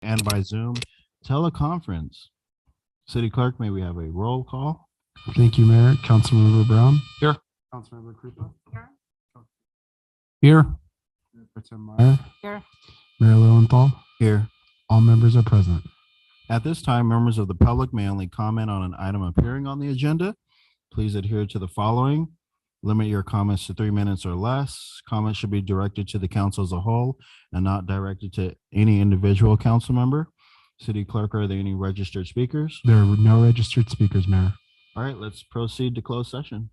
and by Zoom teleconference. City Clerk, may we have a roll call? Thank you, Mayor. Councilmember Brown. Here. Councilmember Krupa. Here. Mayor Pro Tem Meyer. Here. Mayor Lowenthal. Here. All members are present. At this time, members of the public may only comment on an item appearing on the agenda. Please adhere to the following. Limit your comments to 3 minutes or less. Comments should be directed to the council as a whole and not directed to any individual council member. City Clerk, are there any registered speakers? There are no registered speakers, Mayor. All right, let's proceed to closed session.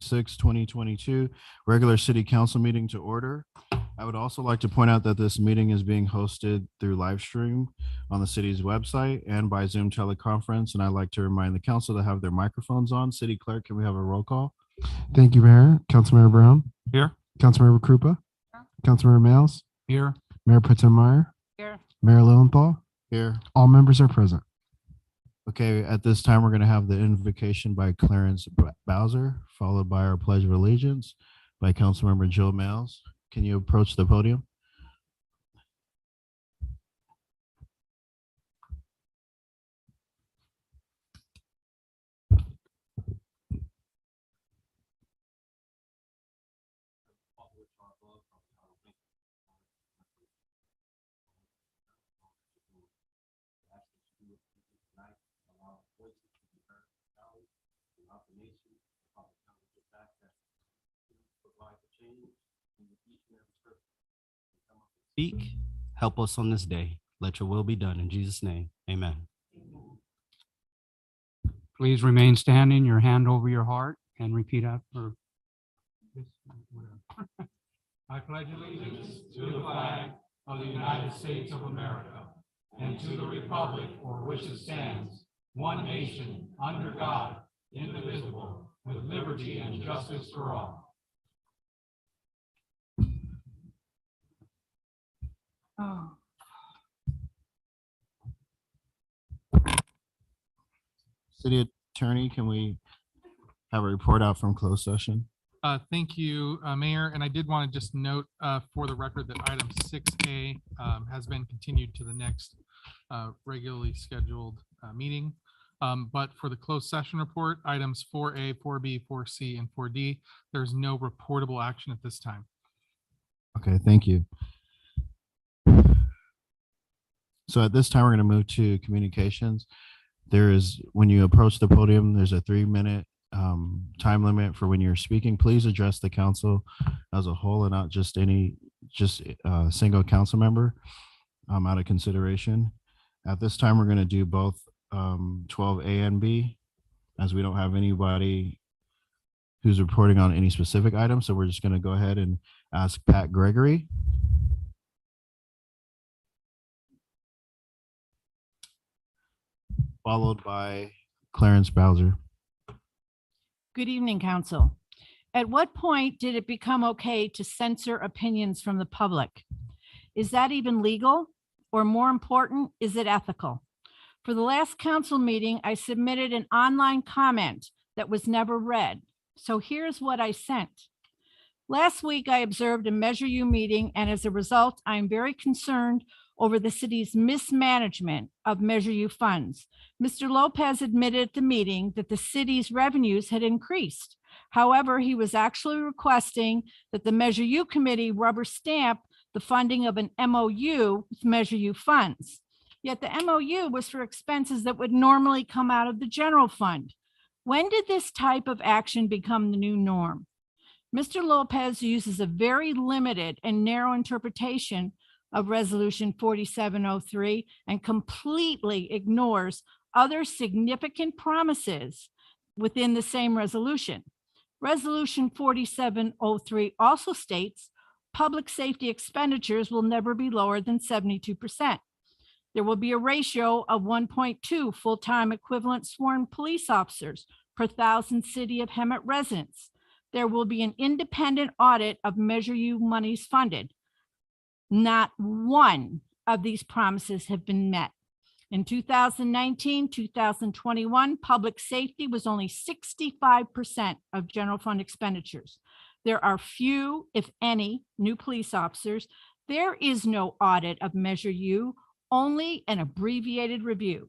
6, 2022, regular city council meeting to order. I would also like to point out that this meeting is being hosted through live stream on the city's website and by Zoom teleconference. And I'd like to remind the council to have their microphones on. City Clerk, can we have a roll call? Thank you, Mayor. Councilmember Brown, Here. Councilmember Krupa, Councilmember Males, Here. Mayor Pro Tem Meyer, Here. Mayor Lowenthal. Here. All members are present. Okay, at this time, we're going to have the invocation by Clarence Bowser, followed by our Pledge of Allegiance by Councilmember Jill Males. Can you approach the podium? Speak, help us on this day. Let your will be done in Jesus' name. Amen. Please remain standing, your hand over your heart, and repeat after. I pledge allegiance to the flag of the United States of America and to the republic for which it stands, one nation, under God, indivisible, with liberty and justice for all. Oh. City Attorney, can we have a report out from closed session? Thank you, Mayor. And I did want to just note for the record that item 6A has been continued to the next regularly scheduled meeting. But for the closed session report, items 4A, 4B, 4C, and 4D, there's no reportable action at this time. Okay, thank you. So at this time, we're going to move to communications. There is, when you approach the podium, there's a 3-minute time limit for when you're speaking. Please address the council as a whole and not just a single council member out of consideration. At this time, we're going to do both 12A and B, as we don't have anybody who's reporting on any specific item. So we're just going to go ahead and ask Pat Gregory. Followed by Clarence Bowser. Good evening, Council. At what point did it become okay to censor opinions from the public? Is that even legal? Or more important, is it ethical? For the last council meeting, I submitted an online comment that was never read. So here's what I sent. Last week, I observed a Measure U meeting, and as a result, I am very concerned over the city's mismanagement of Measure U funds. Mr. Lopez admitted at the meeting that the city's revenues had increased. However, he was actually requesting that the Measure U committee rubber stamp the funding of an MOU with Measure U funds. Yet the MOU was for expenses that would normally come out of the general fund. When did this type of action become the new norm? Mr. Lopez uses a very limited and narrow interpretation of Resolution 4703 and completely ignores other significant promises within the same resolution. Resolution 4703 also states public safety expenditures will never be lower than 72%. There will be a ratio of 1.2 full-time equivalent sworn police officers per 1,000 City of Hemet residents. There will be an independent audit of Measure U monies funded. Not one of these promises have been met. In 2019, 2021, public safety was only 65% of general fund expenditures. There are few, if any, new police officers. There is no audit of Measure U, only an abbreviated review.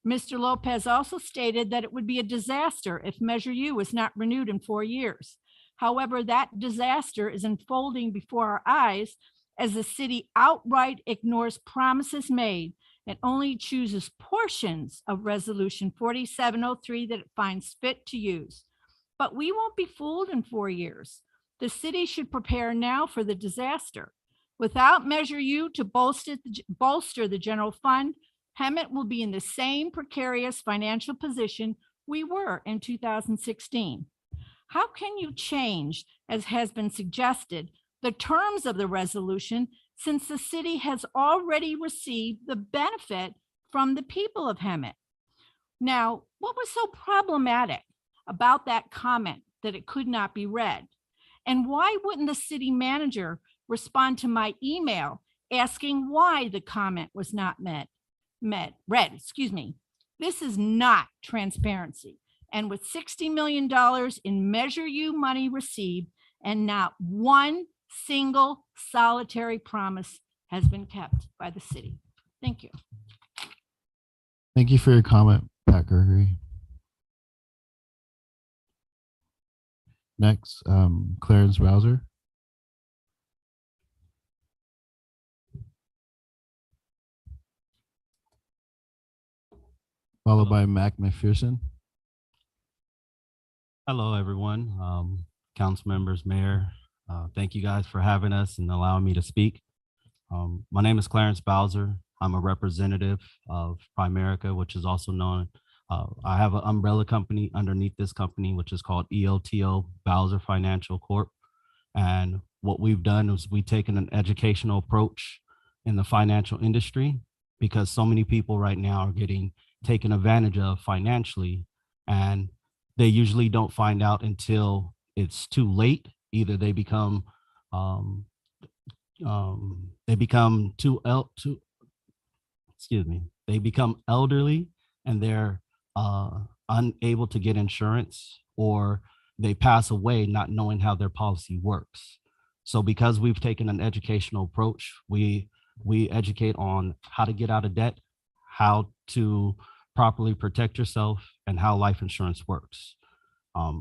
Mr. Lopez also stated that it would be a disaster if Measure U was not renewed in 4 years. However, that disaster is unfolding before our eyes as the city outright ignores promises made and only chooses portions of Resolution 4703 that it finds fit to use. But we won't be fooled in 4 years. The city should prepare now for the disaster. Without Measure U to bolster the general fund, Hemet will be in the same precarious financial position we were in 2016. How can you change, as has been suggested, the terms of the resolution since the city has already received the benefit from the people of Hemet? Now, what was so problematic about that comment that it could not be read? And why wouldn't the city manager respond to my email asking why the comment was not read? This is not transparency. And with $60 million in Measure U money received and not one single solitary promise has been kept by the city. Thank you. Thank you for your comment, Pat Gregory. Next, Clarence Bowser. Followed by Mac McPherson. Hello, everyone. Council members, mayor. Thank you guys for having us and allowing me to speak. My name is Clarence Bowser. I'm a representative of Primerica, which is also known. I have an umbrella company underneath this company, which is called EOTO Bowser Financial Corp. And what we've done is we've taken an educational approach in the financial industry because so many people right now are getting taken advantage of financially, and they usually don't find out until it's too late. Either they become they become elderly and they're unable to get insurance, or they pass away not knowing how their policy works. So because we've taken an educational approach, we educate on how to get out of debt, how to properly protect yourself, and how life insurance works.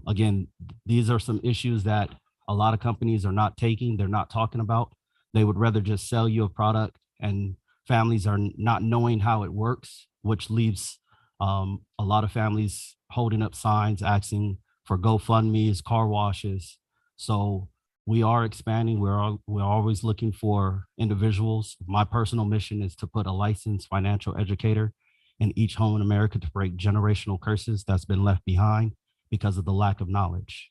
Again, these are some issues that a lot of companies are not taking, they're not talking about. They would rather just sell you a product, and families are not knowing how it works, which leaves a lot of families holding up signs, asking for GoFundMes, car washes. So we are expanding. We're always looking for individuals. My personal mission is to put a licensed financial educator in each home in America to break generational curses that's been left behind because of the lack of knowledge.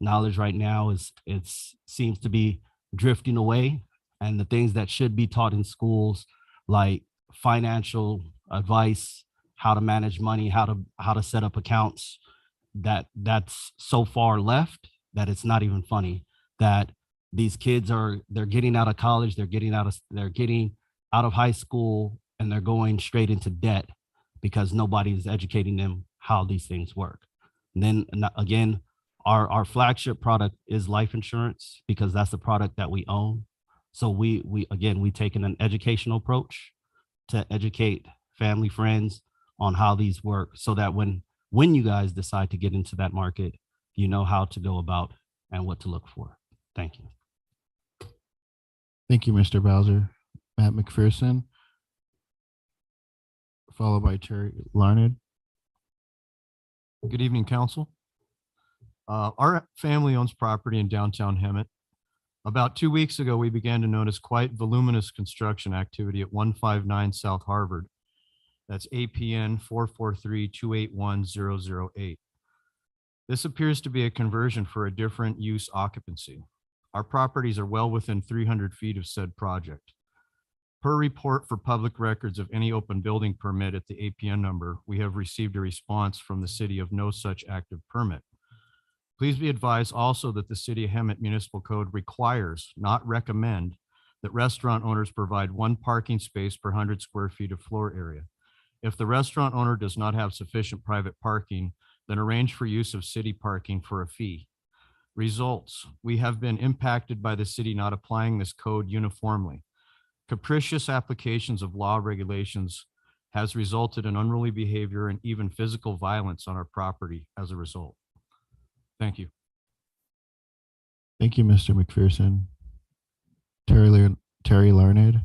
Knowledge right now seems to be drifting away, and the things that should be taught in schools, like financial advice, how to manage money, how to set up accounts, that's so far left that it's not even funny that these kids they're getting out of college, they're getting out of high school, and they're going straight into debt because nobody's educating them how these things work. And then again, our flagship product is life insurance because that's the product that we own. So we taken an educational approach to educate family, friends on how these work, so that when you guys decide to get into that market, you know how to go about and what to look for. Thank you. Thank you, Mr. Bowser. Matt McPherson, followed by Terry Larned. Good evening, council. Our family owns property in downtown Hemet. About 2 weeks ago, we began to notice quite voluminous construction activity at 159 South Harvard. That's APN 443-281-008. This appears to be a conversion for a different use occupancy. Our properties are well within 300 feet of said project. Per report for public records of any open building permit at the APN number, we have received a response from the city of no such active permit. Please be advised also that the City of Hemet Municipal Code requires, not recommend, that restaurant owners provide 1 parking space per 100 square feet of floor area. If the restaurant owner does not have sufficient private parking, then arrange for use of city parking for a fee. Results: we have been impacted by the city not applying this code uniformly. Capricious applications of law regulations has resulted in unruly behavior and even physical violence on our property as a result. Thank you. Thank you, Mr. McPherson. Terry Larned.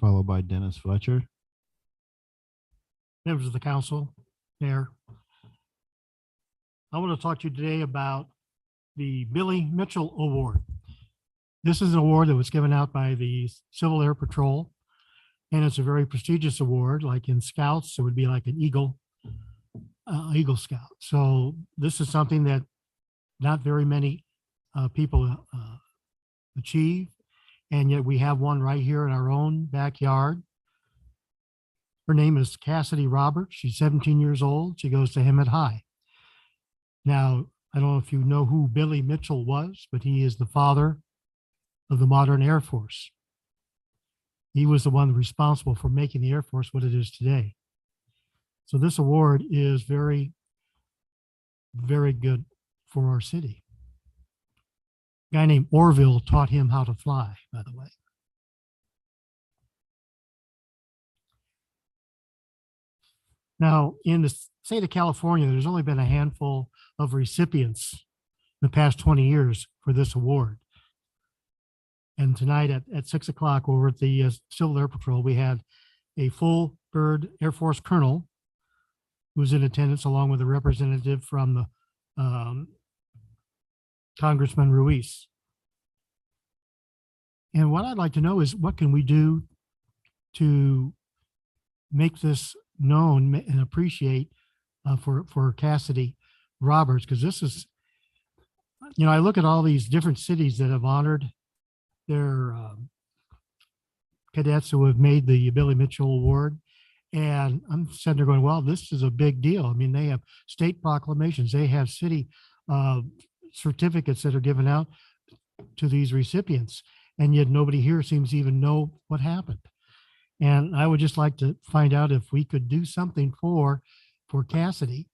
Followed by Dennis Fletcher. Members of the council, mayor. I want to talk to you today about the Billy Mitchell Award. This is an award that was given out by the Civil Air Patrol. And it's a very prestigious award, like in Scouts, it would be like an Eagle Scout. So this is something that not very many people achieve. And yet we have one right here in our own backyard. Her name is Cassidy Roberts. She's 17 years old. She goes to Hemet High. Now, I don't know if you know who Billy Mitchell was, but he is the father of the modern Air Force. He was the one responsible for making the Air Force what it is today. So this award is very, very good for our city. A guy named Orville taught him how to fly, by the way. Now, in the state of California, there's only been a handful of recipients in the past 20 years for this award. And tonight at 6 o'clock over at the Civil Air Patrol, we had a full bird Air Force colonel who was in attendance along with a representative from the Congressman Ruiz. And what I'd like to know is what can we do to make this known and appreciate for Cassidy Roberts, because this is, you know, I look at all these different cities that have honored their cadets who have made the Billy Mitchell Award, and I'm sitting there going, well, this is a big deal. I mean, they have state proclamations, they have city certificates that are given out to these recipients, and yet nobody here seems to even know what happened. And I would just like to find out if we could do something for Cassidy,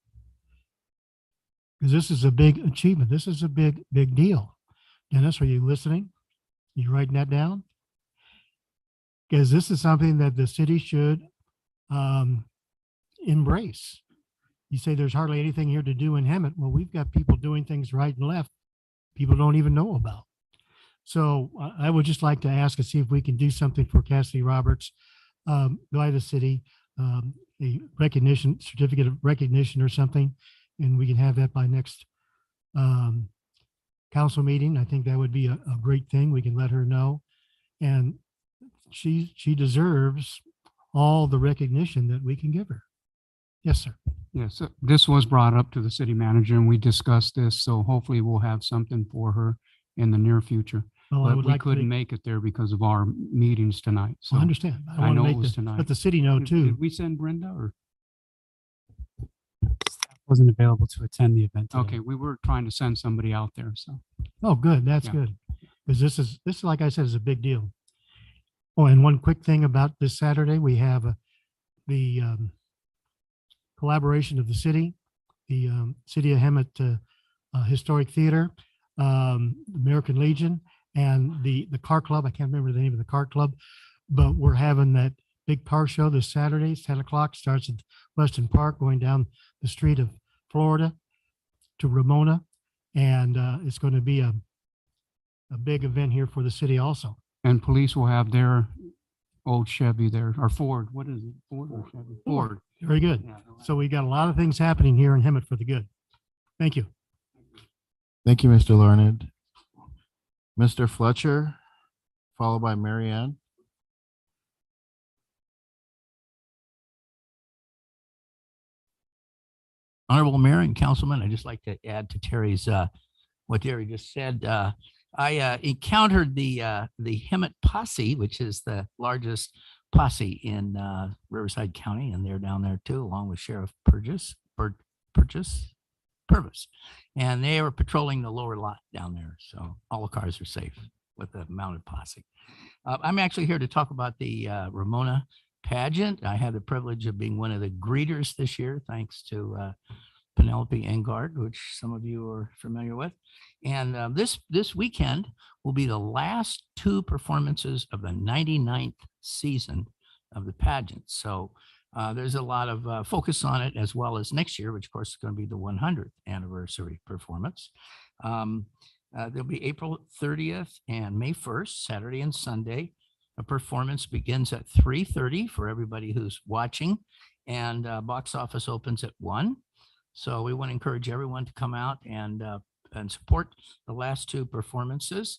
because this is a big achievement. This is a big deal. Dennis, are you listening? You writing that down? Because this is something that the city should embrace. You say there's hardly anything here to do in Hemet. Well, we've got people doing things right and left people don't even know about. So I would just like to ask and see if we can do something for Cassidy Roberts by the city, a recognition, certificate of recognition or something, and we can have that by next council meeting. I think that would be a great thing. We can let her know. And she deserves all the recognition that we can give her. Yes, sir. Yes, this was brought up to the city manager and we discussed this, so hopefully we'll have something for her in the near future. Well, I But would we like to couldn't make it there because of our meetings tonight. So I understand. I wanna know it make was the- tonight. Let the city know too. Did we send Brenda or? Wasn't available to attend the event today. Okay, we were trying to send somebody out there, so. Oh, good. That's Yeah. good. Because this is, like I said, is a big deal. Oh, and one quick thing about this Saturday, we have the collaboration of the city, the City of Hemet Historic Theater, American Legion, and the car club. I can't remember the name of the car club, but we're having that big car show this Saturday. It's 10 o'clock, starts at Weston Park, going down the street of Florida to Ramona. And it's going to be a big event here for the city also. And police will have their old Chevy there, or Ford. What is it? Ford or Chevy? Ford. Very good. Yeah. So we got a lot of things happening here in Hemet for the good. Thank you. Thank you, Mr. Learned. Mr. Fletcher, followed by Mary Ann. Honorable Mayor and Councilman, I'd just like to add to Terry's, what Terry just said. I encountered the Hemet Posse, which is the largest posse in Riverside County, and they're down there too, along with Sheriff Purvis. And they were patrolling the lower lot down there, so all the cars are safe with the mounted posse. I'm actually here to talk about the Ramona pageant. I had the privilege of being one of the greeters this year, thanks to Penelope Engard, which some of you are familiar with. And this weekend will be the last two performances of the 99th season of the pageant. So there's a lot of focus on it, as well as next year, which of course is going to be the 100th anniversary performance. There'll be April 30th and May 1st, Saturday and Sunday. A performance begins at 3:30 for everybody who's watching, and box office opens at 1. So we want to encourage everyone to come out and support the last two performances.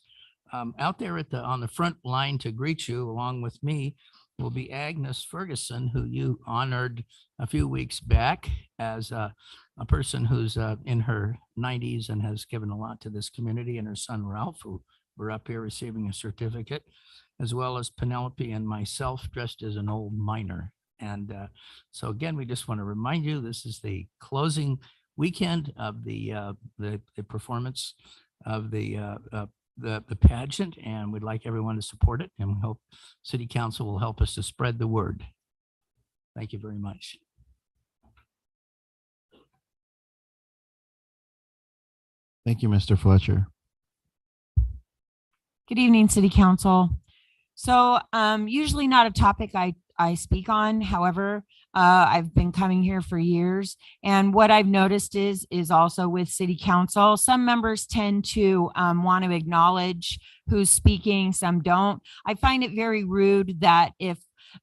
Out there on the front line to greet you, along with me, will be Agnes Ferguson, who you honored a few weeks back as a person who's in her 90s and has given a lot to this community, and her son Ralph, who we're up here receiving a certificate, as well as Penelope and myself dressed as an old miner. And so again, we just want to remind you, this is the closing weekend of the performance of the pageant, and we'd like everyone to support it, and we hope City Council will help us to spread the word. Thank you very much. Thank you, Mr. Fletcher. Good evening, City Council. So usually not a topic I speak on. However, I've been coming here for years. And what I've noticed is also with City Council, some members tend to want to acknowledge who's speaking, some don't. I find it very rude that if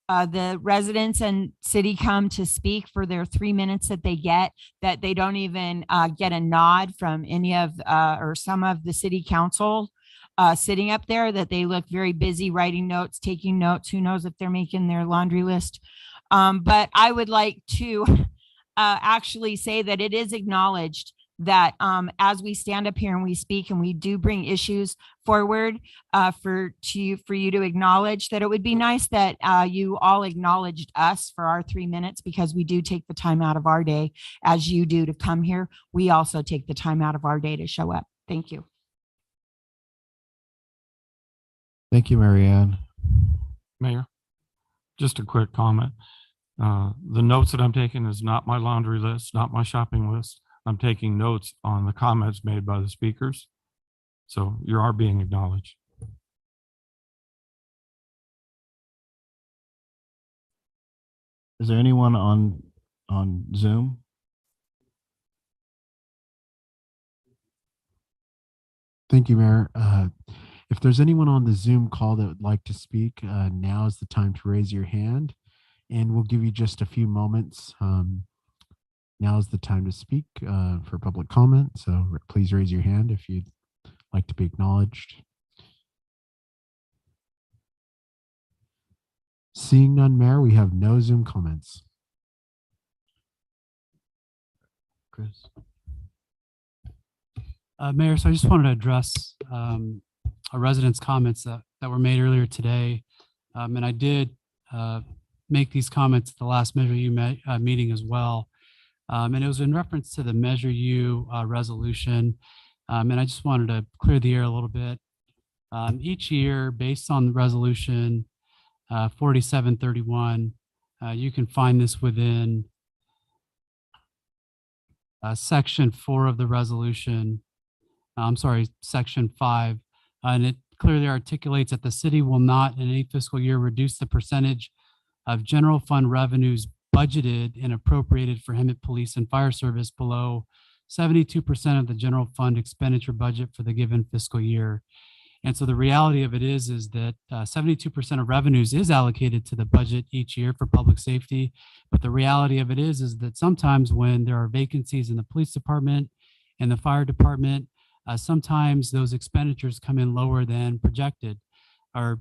the residents and city come to speak for their 3 minutes that they get, that they don't even get a nod from any of or some of the City Council sitting up there, that they look very busy writing notes, taking notes. Who knows if they're making their laundry list. But I would like to actually say that it is acknowledged that as we stand up here and we speak and we do bring issues forward for you to acknowledge, that it would be nice that you all acknowledged us for our 3 minutes, because we do take the time out of our day as you do to come here. We also take the time out of our day to show up. Thank you. Thank you, Marianne. Mayor, just a quick comment. The notes that I'm taking is not my laundry list, not my shopping list. I'm taking notes on the comments made by the speakers. So you are being acknowledged. Is there anyone on Zoom? Thank you, Mayor. If there's anyone on the Zoom call that would like to speak, now is the time to raise your hand, and we'll give you just a few moments. Now is the time to speak for public comment. So please raise your hand if you'd like to be acknowledged. Seeing none, Mayor, we have no Zoom comments. Chris? Mayor, so I just wanted to address a resident's comments that were made earlier today. And I did make these comments at the last Measure U meeting as well. And it was in reference to the Measure U resolution. And I just wanted to clear the air a little bit. Each year, based on the resolution 4731, you can find this within section 4 of the resolution. I'm sorry, section 5. And it clearly articulates that the city will not in any fiscal year reduce the percentage of general fund revenues budgeted and appropriated for Hemet Police and Fire Service below 72% of the general fund expenditure budget for the given fiscal year. And so the reality of it is that 72% of revenues is allocated to the budget each year for public safety. But the reality of it is that sometimes when there are vacancies in the police department and the fire department, sometimes those expenditures come in lower than projected or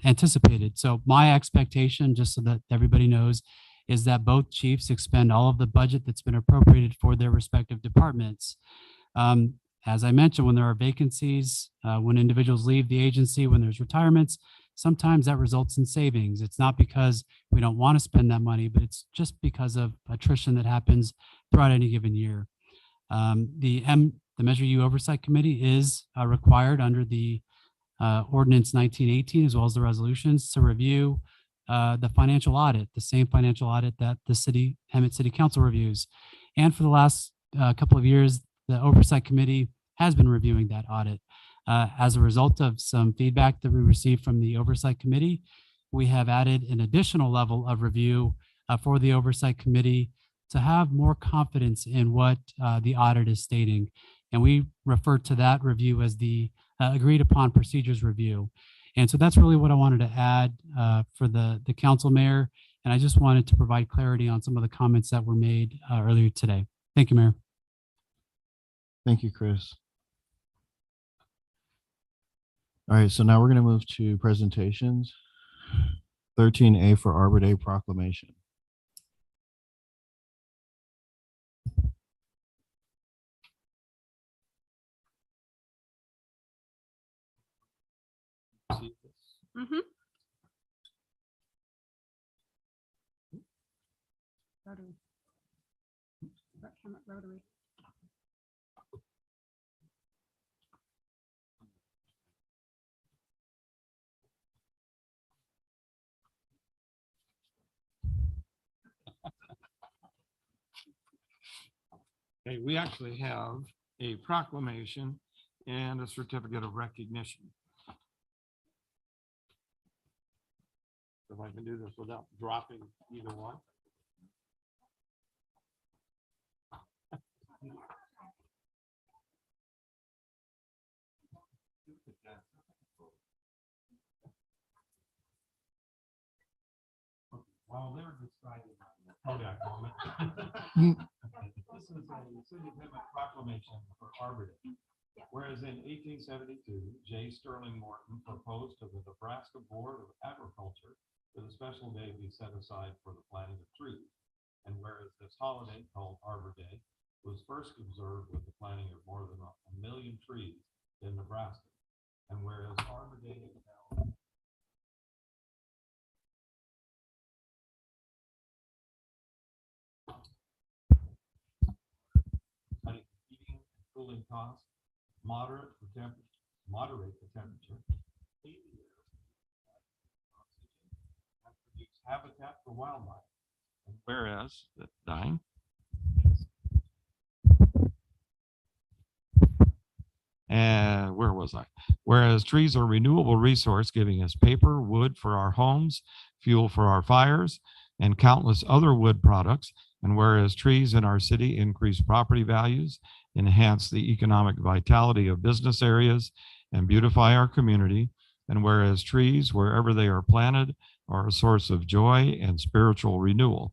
anticipated. So my expectation, just so that everybody knows, is that both chiefs expend all of the budget that's been appropriated for their respective departments. As I mentioned, when there are vacancies, when individuals leave the agency, when there's retirements, sometimes that results in savings. It's not because we don't want to spend that money, but it's just because of attrition that happens throughout any given year. The Measure U Oversight Committee is required under the Ordinance 1918, as well as the resolutions, to review the financial audit, the same financial audit that the Hemet City Council reviews. And for the last couple of years, the Oversight Committee has been reviewing that audit. As a result of some feedback that we received from the Oversight Committee, we have added an additional level of review for the Oversight Committee to have more confidence in what the audit is stating. And we refer to that review as the agreed upon procedures review. And so that's really what I wanted to add for the council, Mayor. And I just wanted to provide clarity on some of the comments that were made earlier today. Thank you, Mayor. Thank you, Chris. All right, so now we're going to move to presentations. 13A for Arbor Day proclamation. Mhm. Rotary. Rotary. Okay, we actually have a proclamation and a certificate of recognition. If I can do this without dropping either one. While they're deciding on the Kodak moment. This is a City of Emmett proclamation for Arbor Day. Whereas in 1872, J. Sterling Morton proposed to the Nebraska Board of Agriculture that a special day be set aside for the planting of trees. And whereas this holiday called Arbor Day was first observed with the planting of more than 1 million trees in Nebraska. And whereas Arbor Day is now heating and cooling costs, moderate the temperature, clean the air, and produce habitat for wildlife. And whereas that dying. And where was I? Whereas trees are a renewable resource, giving us paper, wood for our homes, fuel for our fires, and countless other wood products. And whereas trees in our city increase property values, enhance the economic vitality of business areas, and beautify our community. And whereas trees, wherever they are planted, are a source of joy and spiritual renewal.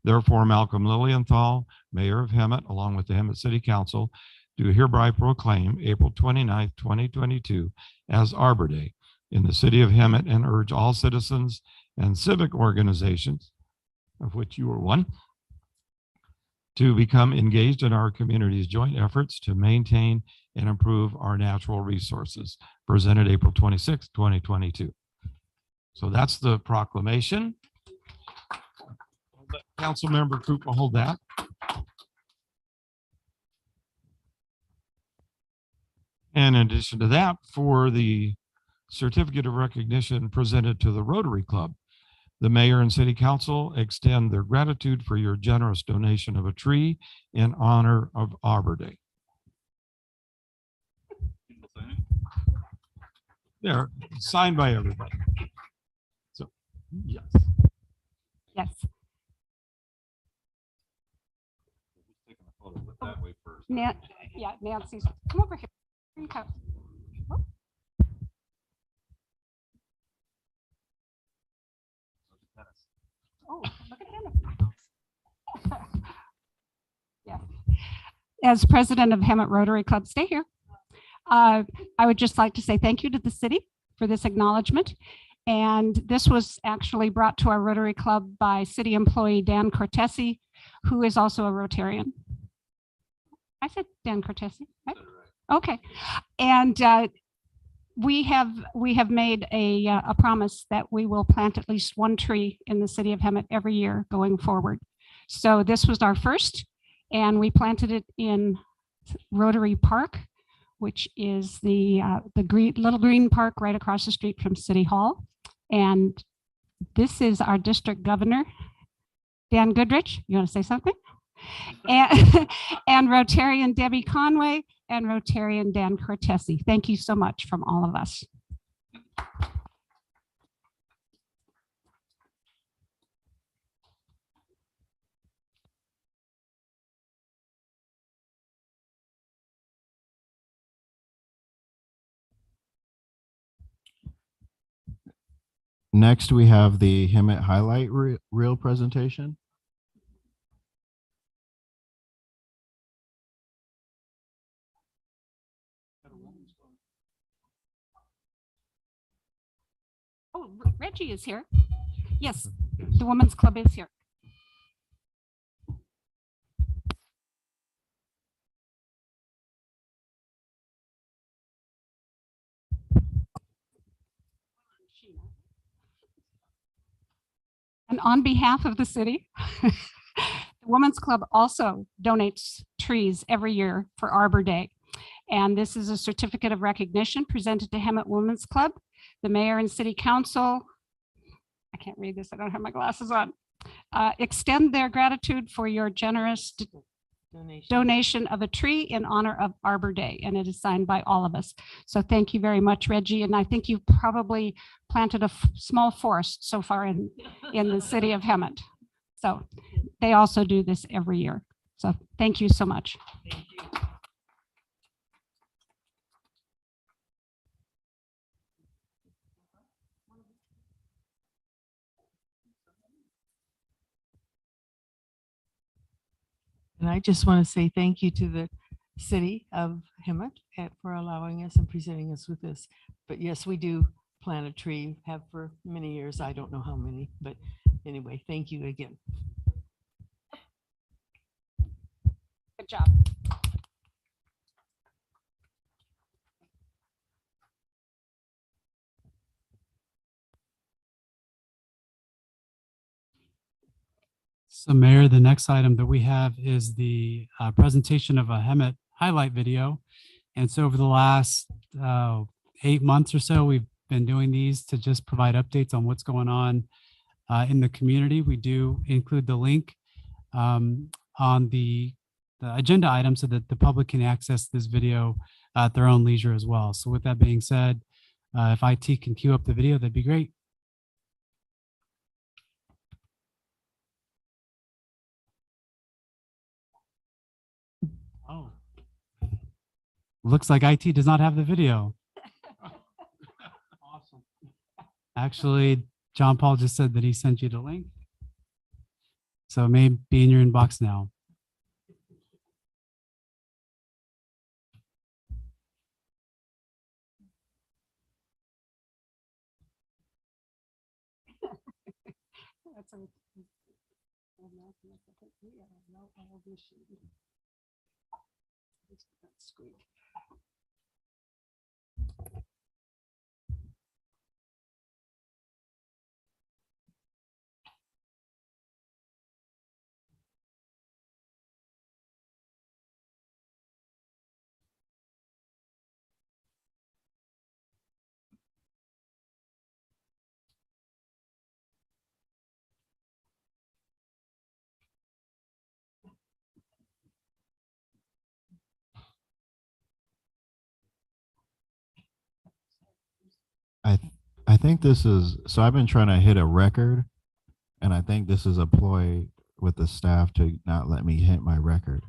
Therefore, Malcolm Lilienthal, Mayor of Hemet, along with the Hemet City Council, do hereby proclaim April 29th, 2022 as Arbor Day in the city of Hemet and urge all citizens and civic organizations, of which you are one, to become engaged in our community's joint efforts to maintain and improve our natural resources, presented April 26th, 2022. So that's the proclamation. Councilmember Coop will hold that. And in addition to that, for the certificate of recognition presented to the Rotary Club, the mayor and city council extend their gratitude for your generous donation of a tree in honor of Arbor Day. There, signed by everybody. So, yes. Yes. Taking a photo, but that way first. Yeah, Nancy's, come over here. Here you come. Oh, look at Hemet. Yeah. As president of Hemet Rotary Club, stay here. I would just like to say thank you to the city for this acknowledgement. And this was actually brought to our Rotary Club by city employee Dan Cortesi, who is also a Rotarian. I said Dan Cortesi, right? Okay. And we have made a promise that we will plant at least one tree in the city of Hemet every year going forward. So this was our first, and we planted it in Rotary Park, which is the little green park right across the street from City Hall. And this is our district governor, Dan Goodrich. You want to say something? And Rotarian Debbie Conway and Rotarian Dan Cortesi. Thank you so much from all of us. Next, we have the Hemet highlight reel presentation. Oh, Reggie is here. Yes, the Women's Club is here. And on behalf of the city, the Women's Club also donates trees every year for Arbor Day. And this is a certificate of recognition presented to Hemet Women's Club. The mayor and city council, I can't read this, I don't have my glasses on, extend their gratitude for your generous donation of a tree in honor of Arbor Day, and it is signed by all of us. So thank you very much, Reggie. And I think you've probably planted a small forest so far in the city of Hemet. So they also do this every year. So thank you so much. Thank you. And I just want to say thank you to the city of Hemet for allowing us and presenting us with this. But yes, we do plant a tree, have for many years. I don't know how many, but anyway, thank you again. Good job. So Mayor, the next item that we have is the presentation of a Hemet highlight video. And so over the last 8 months or so, we've been doing these to just provide updates on what's going on in the community. We do include the link on the agenda item so that the public can access this video at their own leisure as well. So with that being said, if IT can queue up the video, that'd be great. Oh, looks like IT does not have the video. Awesome. Actually, John Paul just said that he sent you the link. So it may be in your inbox now. That's squeak. I think this is, so I've been trying to hit a record, and I think this is a ploy with the staff to not let me hit my record.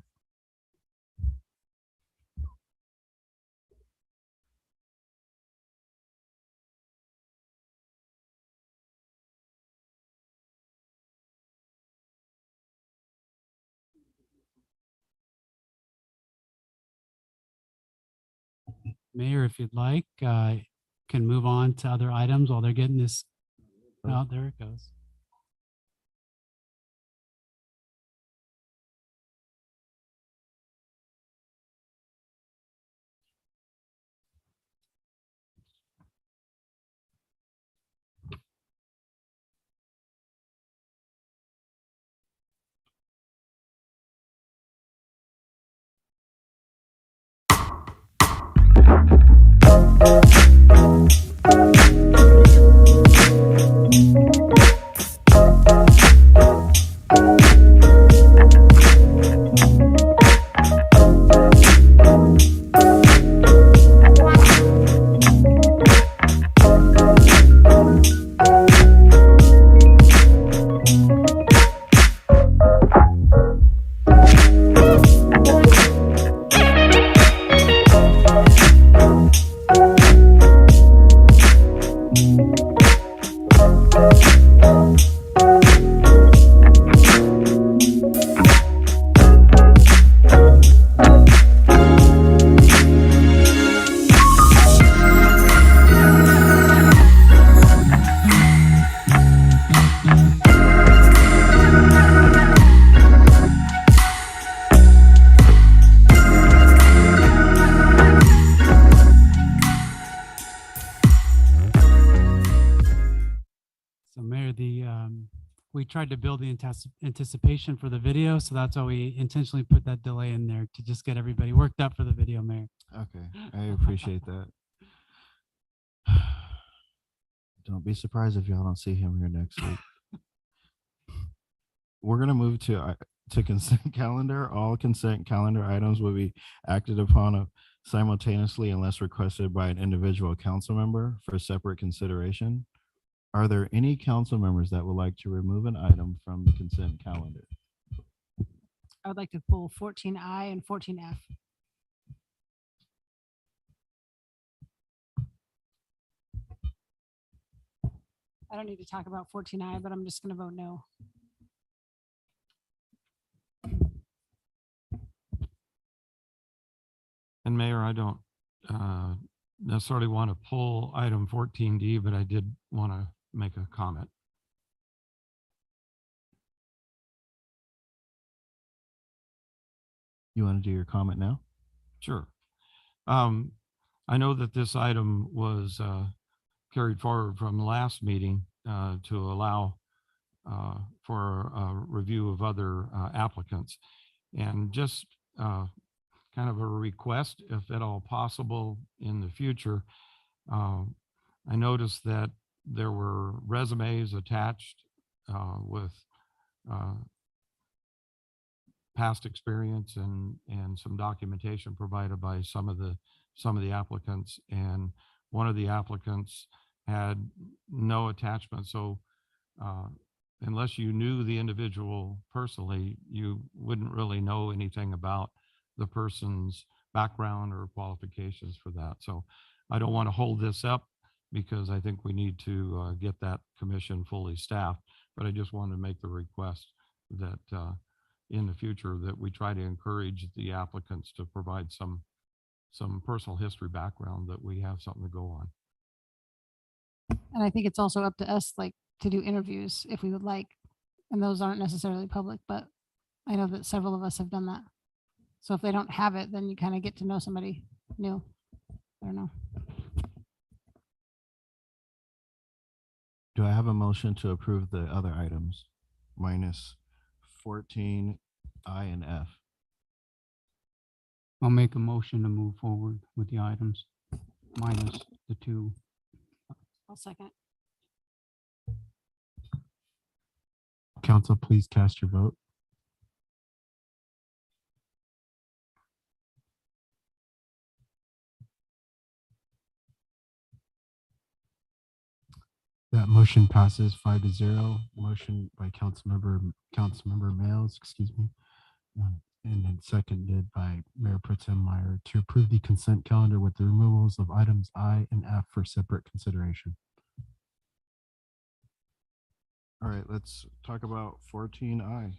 Mayor, if you'd like, can move on to other items while they're getting this. Oh, there it goes. we tried to build the anticipation for the video. So that's why we intentionally put that delay in there to just get everybody worked up for the video, Mayor. Okay, I appreciate that. Don't be surprised if y'all don't see him here next week. We're gonna move to consent calendar. All consent calendar items will be acted upon simultaneously unless requested by an individual council member for separate consideration. Are there any council members that would like to remove an item from the consent calendar? I would like to pull 14I and 14F. I don't need to talk about 14I, but I'm just going to vote no. And Mayor, I don't necessarily want to pull item 14D, but I did want to make a comment. You want to do your comment now? Sure. I know that this item was carried forward from the last meeting to allow for a review of other applicants. And just kind of a request, if at all possible in the future. I noticed that there were resumes attached with past experience and some documentation provided by some of the applicants, and one of the applicants had no attachment. So unless you knew the individual personally, you wouldn't really know anything about the person's background or qualifications for that. So I don't want to hold this up because I think we need to get that commission fully staffed. But I just wanted to make the request that in the future that we try to encourage the applicants to provide some personal history background, that we have something to go on. And I think it's also up to us, like, to do interviews if we would like. And those aren't necessarily public, but I know that several of us have done that. So if they don't have it, then you kind of get to know somebody new. I don't know. Do I have a motion to approve the other items minus 14I and F? I'll make a motion to move forward with the items minus the two. I'll second. Council, please cast your vote. That motion passes 5-0. Motion by Councilmember Males, excuse me, and then seconded by Mayor Pro Tem Meyer to approve the consent calendar with the removals of items I and F for separate consideration. All right, let's talk about 14I.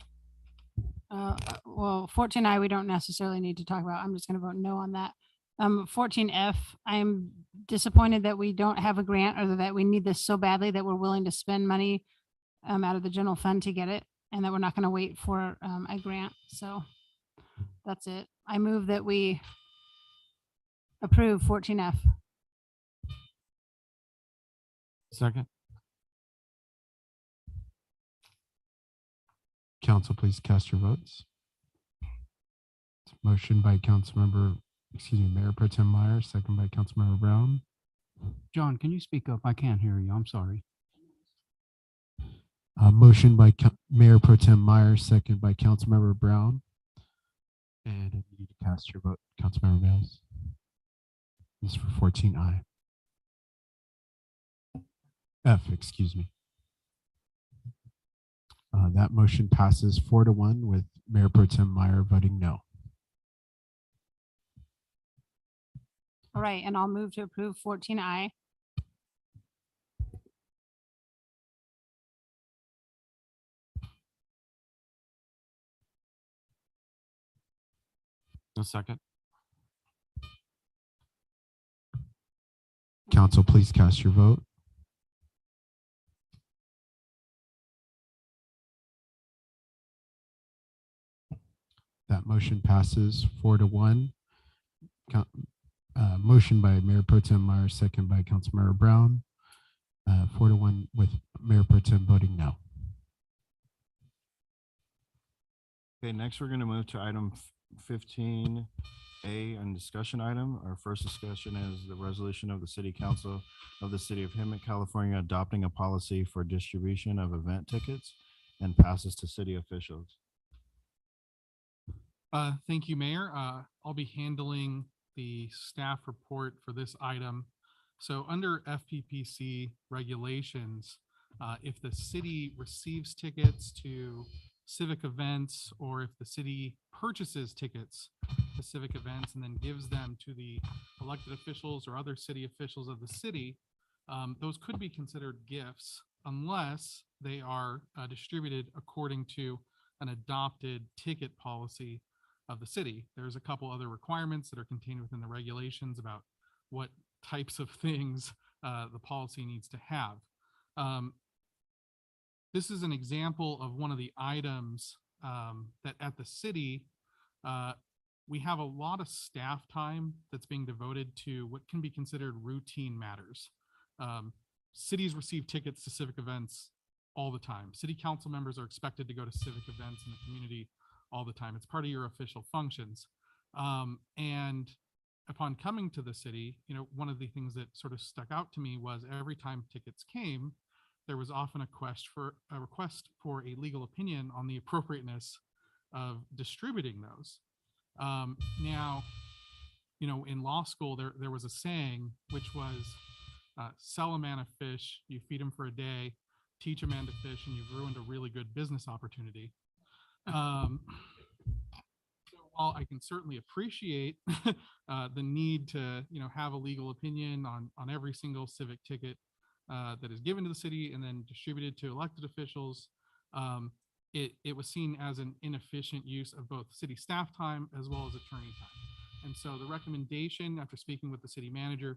Well, 14I, we don't necessarily need to talk about. I'm just going to vote no on that. 14F, I'm disappointed that we don't have a grant, or that we need this so badly that we're willing to spend money out of the general fund to get it, and that we're not going to wait for a grant. So that's it. I move that we approve 14F. Second. Council, please cast your votes. Motion by Mayor Pro Tem Meyer, second by Councilmember Brown. John, can you speak up? I can't hear you. I'm sorry. Motion by Mayor Pro Tem Meyer, second by Councilmember Brown. And you need to cast your vote, Councilmember Mills. This is for 14I. F, excuse me. That motion passes 4-1 with Mayor Pro Tem Meyer voting no. All right, and I'll move to approve 14I. A second. Council, please cast your vote. That motion passes 4-1. Motion by Mayor Pro Tem Meyer, second by Councilmember Brown. 4-1 with Mayor Pro Tem voting no. Okay, next we're going to move to item 15A, and discussion item. Our first discussion is the resolution of the City Council of the City of Hemet, California, adopting a policy for distribution of event tickets and passes to city officials. Thank you, Mayor. I'll be handling the staff report for this item. So under FPPC regulations, if the city receives tickets to civic events, or if the city purchases tickets to civic events and then gives them to the elected officials or other city officials of the city, those could be considered gifts unless they are distributed according to an adopted ticket policy of the city. There's a couple other requirements that are contained within the regulations about what types of things the policy needs to have. This is an example of one of the items that at the city, we have a lot of staff time that's being devoted to what can be considered routine matters. Cities receive tickets to civic events all the time. City council members are expected to go to civic events in the community all the time. It's part of your official functions. And upon coming to the city, one of the things that sort of stuck out to me was every time tickets came, there was often a request for a legal opinion on the appropriateness of distributing those. Now, in law school, there was a saying, which was, sell a man a fish, you feed him for a day, teach a man to fish, and you've ruined a really good business opportunity. So while I can certainly appreciate the need to, have a legal opinion on every single civic ticket that is given to the city and then distributed to elected officials, it was seen as an inefficient use of both city staff time as well as attorney time. And so the recommendation, after speaking with the city manager,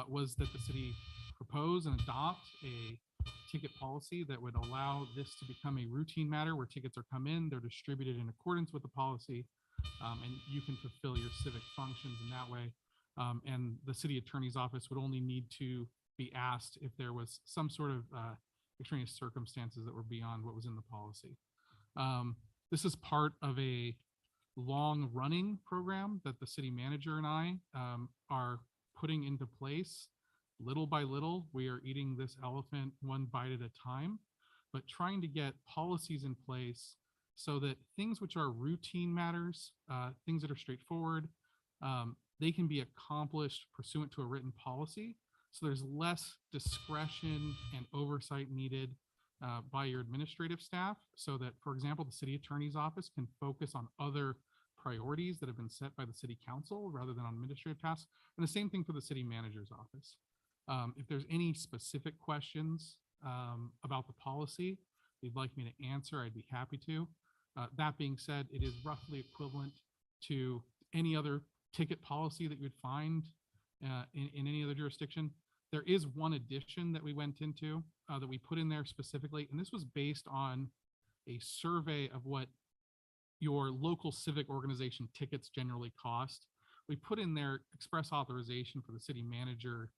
was that the city propose and adopt a ticket policy that would allow this to become a routine matter where tickets are come in, they're distributed in accordance with the policy, and you can fulfill your civic functions in that way. And the city attorney's office would only need to be asked if there was some sort of extraneous circumstances that were beyond what was in the policy. This is part of a long-running program that the city manager and I are putting into place. Little by little, we are eating this elephant one bite at a time, but trying to get policies in place so that things which are routine matters, things that are straightforward, they can be accomplished pursuant to a written policy. So there's less discretion and oversight needed by your administrative staff, so that, for example, the city attorney's office can focus on other priorities that have been set by the city council rather than on administrative tasks. And the same thing for the city manager's office. If there's any specific questions about the policy you'd like me to answer, I'd be happy to. That being said, it is roughly equivalent to any other ticket policy that you'd find in any other jurisdiction. There is one addition that we went into that we put in there specifically, and this was based on a survey of what your local civic organization tickets generally cost. We put in there express authorization for the city manager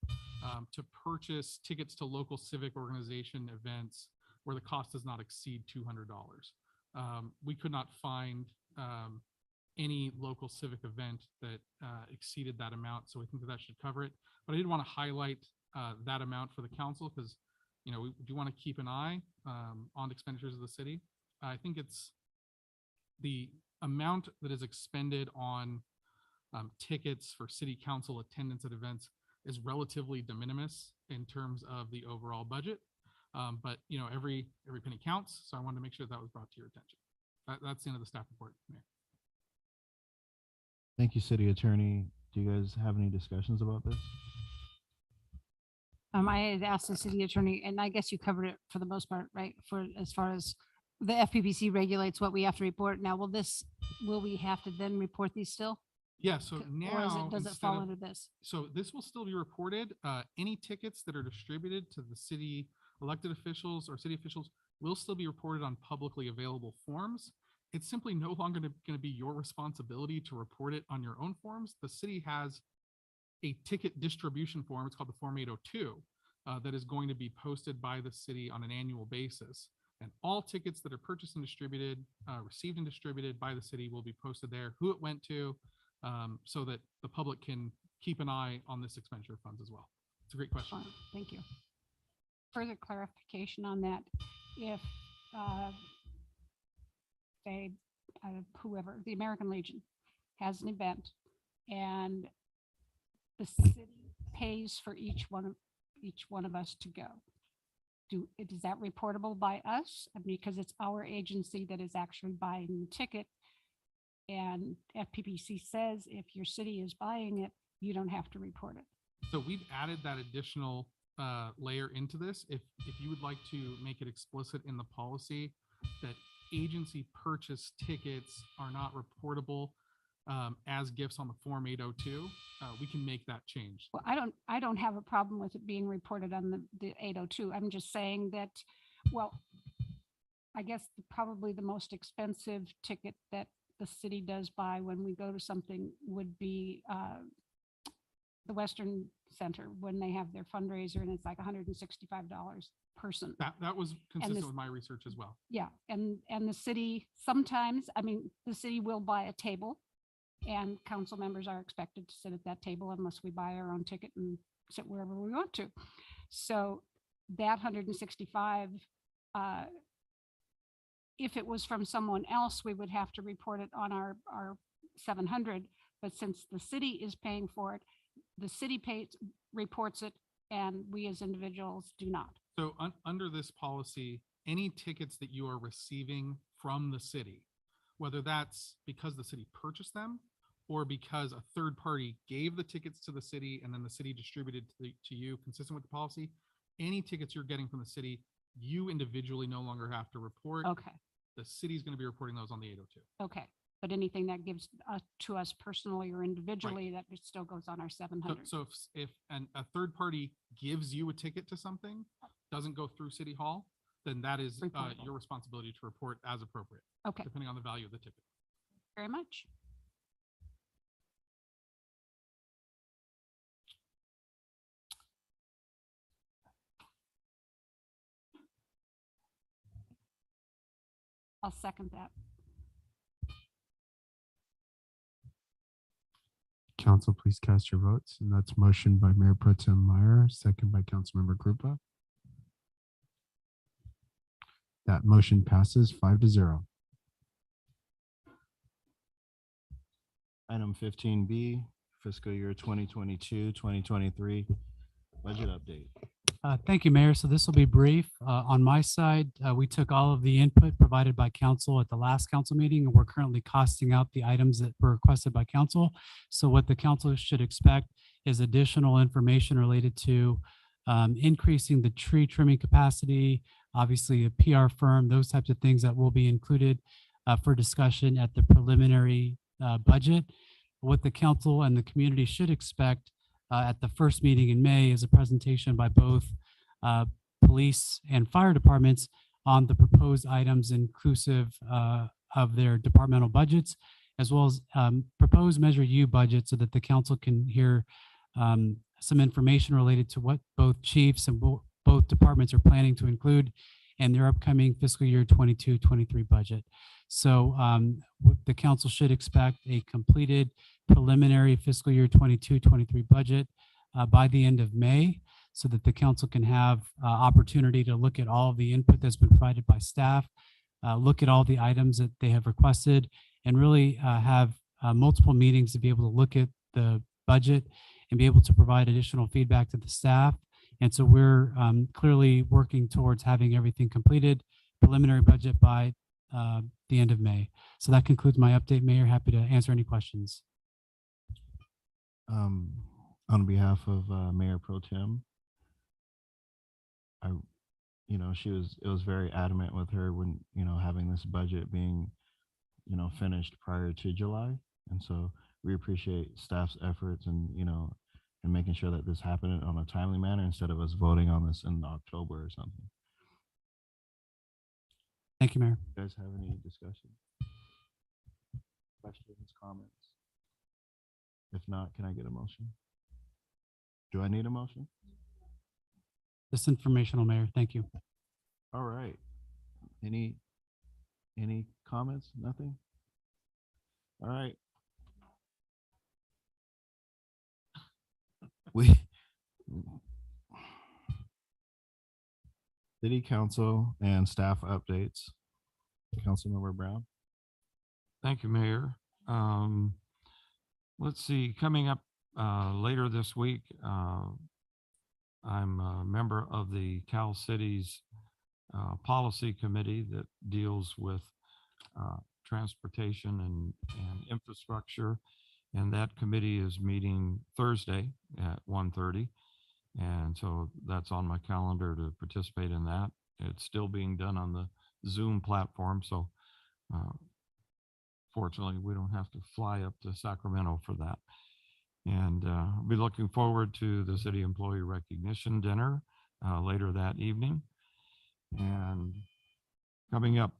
to purchase tickets to local civic organization events where the cost does not exceed $200. We could not find any local civic event that exceeded that amount, so we think that should cover it. But I did want to highlight that amount for the council because, we do want to keep an eye on expenditures of the city. I think it's the amount that is expended on tickets for city council attendance at events is relatively de minimis in terms of the overall budget. But every penny counts. So I wanted to make sure that was brought to your attention. That's the end of the staff report, Mayor. Thank you, city attorney. Do you guys have any discussions about this? I had asked the city attorney, and I guess you covered it for the most part, right? For as far as the FPPC regulates what we have to report. Now, will we have to then report these still? Yeah, so now Does it instead fall of- under this? So this will still be reported. Any tickets that are distributed to the city elected officials or city officials will still be reported on publicly available forms. It's simply no longer going to be your responsibility to report it on your own forms. The city has a ticket distribution form. It's called the Form 802 that is going to be posted by the city on an annual basis. And all tickets that are purchased and distributed, received and distributed by the city will be posted there, who it went to, so that the public can keep an eye on this expenditure of funds as well. It's a great question. Fine, thank you. Further clarification on that, if say whoever, the American Legion has an event and the city pays for each one of us to go, is that reportable by us? Because it's our agency that is actually buying the ticket. And FPPC says if your city is buying it, you don't have to report it. So we've added that additional layer into this. If you would like to make it explicit in the policy that agency purchase tickets are not reportable as gifts on the Form 802, we can make that change. Well, I don't have a problem with it being reported on the 802. I'm just saying that, well, I guess probably the most expensive ticket that the city does buy when we go to something would be the Western Center when they have their fundraiser, and it's like $165 person. That was consistent with my research as well. Yeah, and the city sometimes, the city will buy a table, and council members are expected to sit at that table unless we buy our own ticket and sit wherever we want to. So that 165, if it was from someone else, we would have to report it on our 700. But since the city is paying for it, the city reports it, and we as individuals do not. So under this policy, any tickets that you are receiving from the city, whether that's because the city purchased them or because a third party gave the tickets to the city and then the city distributed to you consistent with the policy, any tickets you're getting from the city, you individually no longer have to report. Okay, The city's going to be reporting those on the 802. okay. But anything that gives to us personally or individually, that it still goes on our 700. So if a third party gives you a ticket to something, doesn't go through City Hall, then that is Reportable. your responsibility to report as appropriate, Okay, depending on the value of the ticket. very much. I'll second that. Council, please cast your votes. And that's motion by Mayor Pro Tem Meyer, second by Councilmember Krupa. That motion passes 5-0. Item 15B, fiscal year 2022, 2023 budget update. Thank you, Mayor. So this will be brief. On my side, we took all of the input provided by council at the last council meeting, and we're currently costing out the items that were requested by council. So what the council should expect is additional information related to increasing the tree trimming capacity, obviously a PR firm, those types of things that will be included for discussion at the preliminary budget. What the council and the community should expect at the first meeting in May is a presentation by both police and fire departments on the proposed items inclusive of their departmental budgets, as well as proposed Measure U budget, so that the council can hear some information related to what both chiefs and both departments are planning to include in their upcoming fiscal year 22-23 budget. So the council should expect a completed preliminary fiscal year 22-23 budget by the end of May, so that the council can have opportunity to look at all of the input that's been provided by staff, look at all the items that they have requested, and really have multiple meetings to be able to look at the budget and be able to provide additional feedback to the staff. And so we're clearly working towards having everything completed, preliminary budget by the end of May. So that concludes my update, Mayor. Happy to answer any questions. On behalf of Mayor Pro Tem, it was very adamant with her when, having this budget being, finished prior to July. And so we appreciate staff's efforts and, and making sure that this happened on a timely manner instead of us voting on this in October or something. Thank you, Mayor. You guys have any discussion? Questions, comments? If not, can I get a motion? Do I need a motion? Just informational, Mayor. Thank you. All right. Any comments? Nothing? All right. We City Council and staff updates. Councilmember Brown. Thank you, Mayor. Let's see, coming up later this week, I'm a member of the Cal Cities Policy Committee that deals with transportation and infrastructure. And that committee is meeting Thursday at 1:30. And so that's on my calendar to participate in that. It's still being done on the Zoom platform. So fortunately, we don't have to fly up to Sacramento for that. And I'll be looking forward to the City Employee Recognition Dinner later that evening. And coming up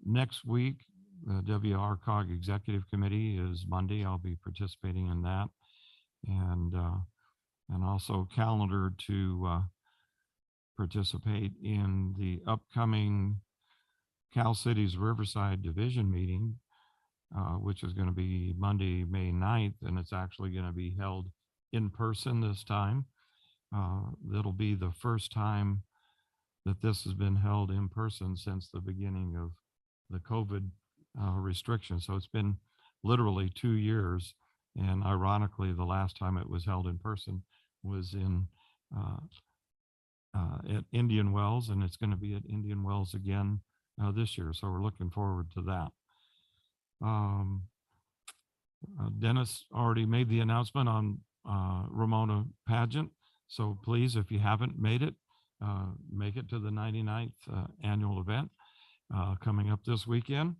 next week, the WRCOG Executive Committee is Monday. I'll be participating in that. And also calendared to participate in the upcoming Cal Cities Riverside Division meeting, which is going to be Monday, May 9th, and it's actually going to be held in person this time. That'll be the first time that this has been held in person since the beginning of the COVID restrictions. So it's been literally 2 years. And ironically, the last time it was held in person was in at Indian Wells, and it's going to be at Indian Wells again this year. So we're looking forward to that. Dennis already made the announcement on Ramona pageant. So please, if you haven't made it, make it to the 99th annual event coming up this weekend.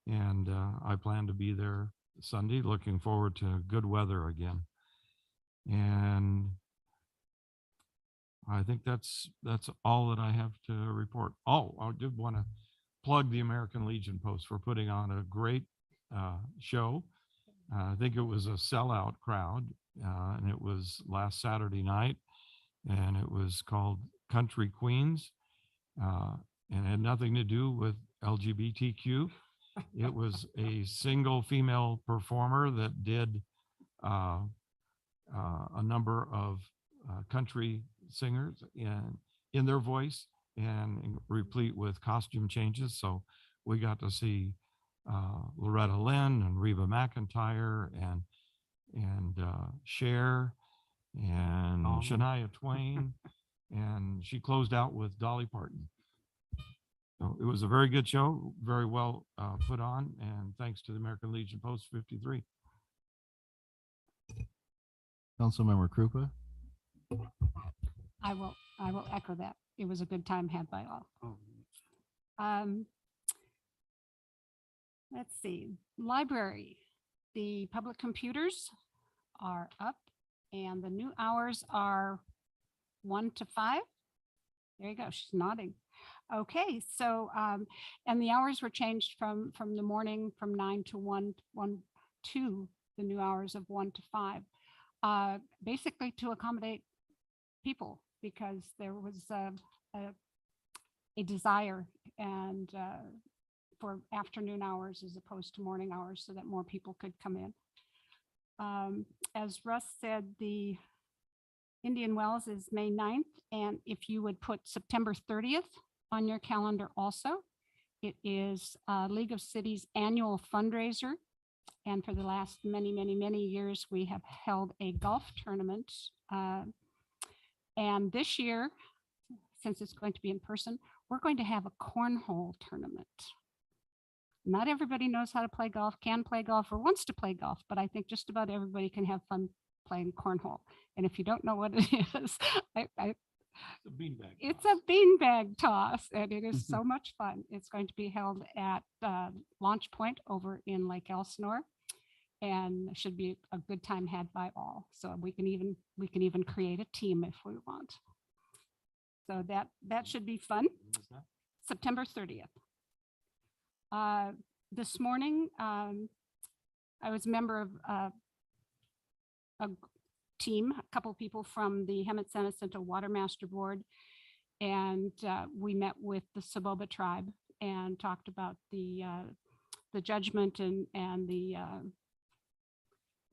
And I plan to be there Sunday, looking forward to good weather again. And I think that's all that I have to report. Oh, I did want to plug the American Legion Post for putting on a great show. I think it was a sellout crowd, and it was last Saturday night, and it was called Country Queens, and it had nothing to do with LGBTQ. It was a single female performer that did a number of country singers in their voice and replete with costume changes. So we got to see Loretta Lynn and Reba McEntire and Cher and Shania Twain, and she closed out with Dolly Parton. So it was a very good show, very well put on, and thanks to the American Legion Post 53. Councilmember Krupa. I will echo that. It was a good time had by all. Let's see, library. The public computers are up and the new hours are 1 to 5. There you go. She's nodding. Okay, so and the hours were changed from the morning from 9 to 1 to the new hours of 1 to 5, basically to accommodate people, because there was a desire and for afternoon hours as opposed to morning hours, so that more people could come in. As Russ said, the Indian Wells is May 9th, and if you would put September 30th on your calendar also, it is League of Cities annual fundraiser. And for the last many, many, many years, we have held a golf tournament. And this year, since it's going to be in person, we're going to have a cornhole tournament. Not everybody knows how to play golf, can play golf, or wants to play golf, but I think just about everybody can have fun playing cornhole. And if you don't know what it is, it's a beanbag toss, and it is so much fun. It's going to be held at Launch Point over in Lake Elsinore, and should be a good time had by all. So we can even create a team if we want. So that should be fun. September 30th. This morning, I was a member of a team, a couple of people from the Hemet San Jacinto Water Master Board, And we met with the Saboba tribe and talked about the judgment and the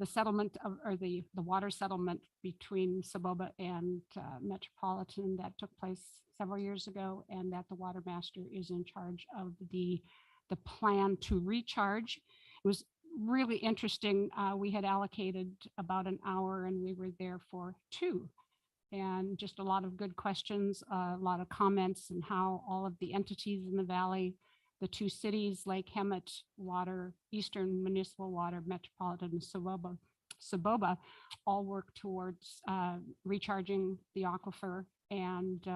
settlement of, or the water settlement between Saboba and Metropolitan that took place several years ago, and that the water master is in charge of the plan to recharge. It was really interesting. We had allocated about an hour and we were there for 2. And just a lot of good questions, a lot of comments, and how all of the entities in the valley, the 2 cities, Lake Hemet Water, Eastern Municipal Water, Metropolitan, and Saboba, all work towards recharging the aquifer, and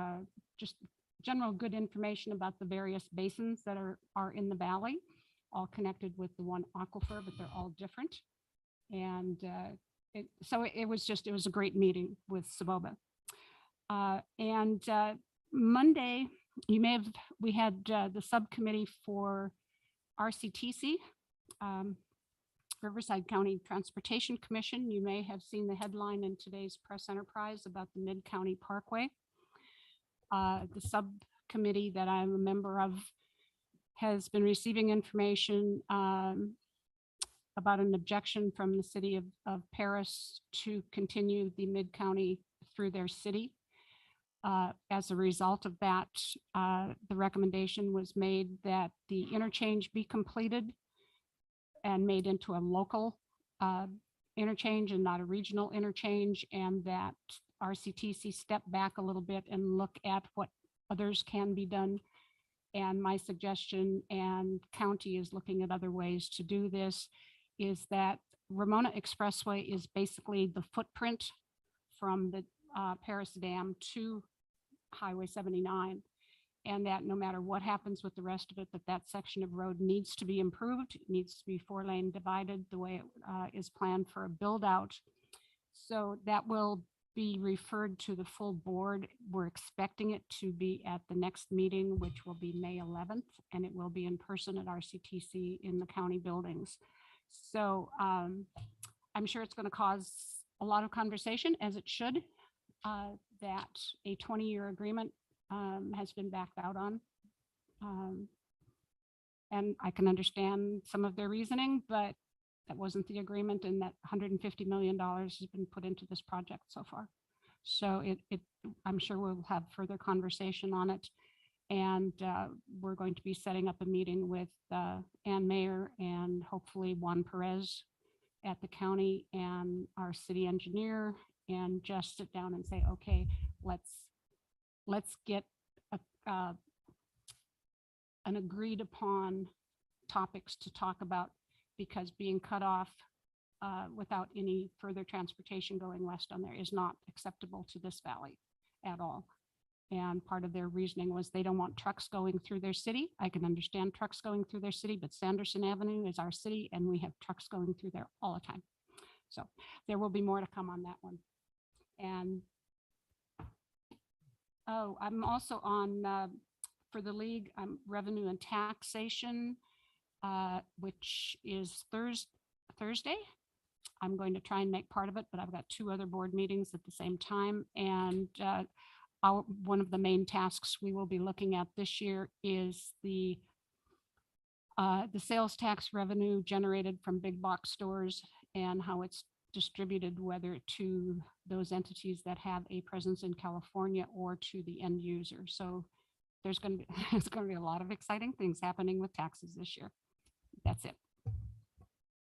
just general good information about the various basins that are in the valley, all connected with the one aquifer, but they're all different. And so it was a great meeting with Saboba. And Monday, we had the subcommittee for RCTC, Riverside County Transportation Commission. You may have seen the headline in today's press enterprise about the Mid-County Parkway. The subcommittee that I'm a member of has been receiving information about an objection from the city of Paris to continue the Mid-County through their city. As a result of that, the recommendation was made that the interchange be completed and made into a local interchange and not a regional interchange, and that RCTC step back a little bit and look at what others can be done. And my suggestion, and county is looking at other ways to do this, is that Ramona Expressway is basically the footprint from the Paris Dam to Highway 79. And that no matter what happens with the rest of it, that section of road needs to be improved, it needs to be 4-lane divided the way it is planned for a build out. So that will be referred to the full board. We're expecting it to be at the next meeting, which will be May 11th, and it will be in person at RCTC in the county buildings. So I'm sure it's going to cause a lot of conversation, as it should, that a 20-year agreement has been backed out on. And I can understand some of their reasoning, but that wasn't the agreement, and that $150 million has been put into this project so far. So I'm sure we'll have further conversation on it. And we're going to be setting up a meeting with Ann Mayer and hopefully Juan Perez at the county and our city engineer, and just sit down and say, okay, let's get an agreed upon topics to talk about, because being cut off without any further transportation going west on there is not acceptable to this valley at all. And part of their reasoning was they don't want trucks going through their city. I can understand trucks going through their city, but Sanderson Avenue is our city and we have trucks going through there all the time. So there will be more to come on that one. And oh, I'm also on for the league, revenue and taxation, which is Thursday. I'm going to try and make part of it, but I've got 2 other board meetings at the same time. And one of the main tasks we will be looking at this year is the sales tax revenue generated from big box stores and how it's distributed, whether to those entities that have a presence in California or to the end user. So there's going to be a lot of exciting things happening with taxes this year. That's it.